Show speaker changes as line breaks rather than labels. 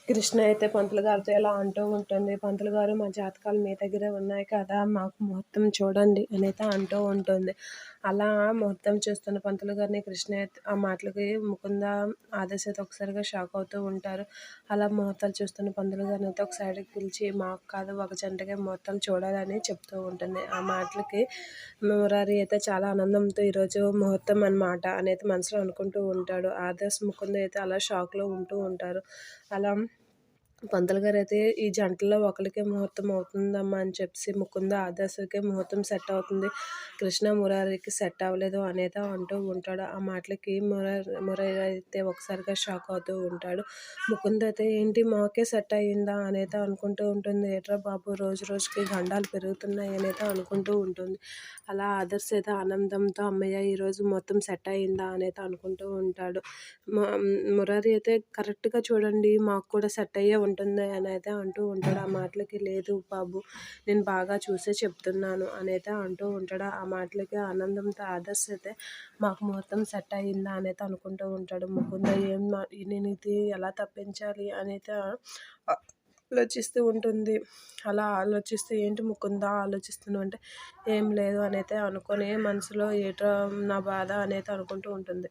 కృష్ణ అయితే పంతులు గారితో ఇలా అంటూ ఉంటుంది. "పంతులు గారు, మా జాతకాలు మీ దగ్గరే ఉన్నాయి కదా! మాకు ముహూర్తం చూడండి" అనైతే అంటూ ఉంటుంది. అలా ముహూర్తం చూస్తున్న పంతులు గారిని కృష్ణ అయితే ఆ మాటలకి ముకుంద, ఆదర్శ అయితే ఒకసారిగా షాక్ అవుతూ ఉంటారు. అలా ముహూర్తాలు చూస్తున్న పంతులు గారిని అయితే ఒక సైడ్‌కి పిలిచి, "మాకు కాదు, ఒక జంటకే ముహూర్తాలు చూడాలని" చెప్తూ ఉంటుంది. ఆ మాటలకి మురారి అయితే చాలా ఆనందంతో ఈరోజు ముహూర్తం అనమాట అనేది మనసులో అనుకుంటూ ఉంటాడు. ఆదర్శ్, ముకుంద అయితే అలా షాక్‌లో ఉంటూ ఉంటారు. అలా పంతులు గారైతే ఈ జంటలో ఒకళ్ళకే ముహూర్తం అవుతుందమ్మా అని చెప్పేసి ముకుంద, ఆదర్శకే ముహూర్తం సెట్ అవుతుంది. కృష్ణ, మురారికి సెట్ అవ్వలేదు అనేది అంటూ ఉంటాడు. ఆ మాటలకి మురారి అయితే ఒకసారిగా షాక్ అవుతూ ఉంటాడు. ముకుంద అయితే ఏంటి మాకే సెట్ అయ్యిందా అనేది అనుకుంటూ ఉంటుంది. ఏట్రా బాబు, రోజు రోజుకి గండాలు పెరుగుతున్నాయి అనేది అనుకుంటూ ఉంటుంది. అలా ఆదర్శ్ అయితే ఆనందంతో అమ్మయ్య ఈరోజు మొత్తం సెట్ అయ్యిందా అనేది అనుకుంటూ ఉంటాడు. మురారి అయితే కరెక్ట్‌గా చూడండి, మాకు కూడా సెట్ అయ్యే ఉంటుంది అనైతే అంటూ ఉంటాడు. ఆ మాటలకి లేదు బాబు, నేను బాగా చూసే చెప్తున్నాను అనైతే అంటూ ఉంటాడు. ఆ మాటలకి ఆనందంతో ఆదర్శ్ అయితే మాకు మొత్తం సెట్ అయ్యిందా అనైతే అనుకుంటూ ఉంటాడు. ముకుంద నేను ఇది ఎలా తప్పించాలి అనైతే ఆలోచిస్తూ ఉంటుంది. అలా ఆలోచిస్తూ ఏంటి ముకుంద ఆలోచిస్తున్నావు అంటే, ఏం లేదు అనైతే అనుకోని మనసులో ఏటో నా బాధ అనైతే అనుకుంటూ ఉంటుంది.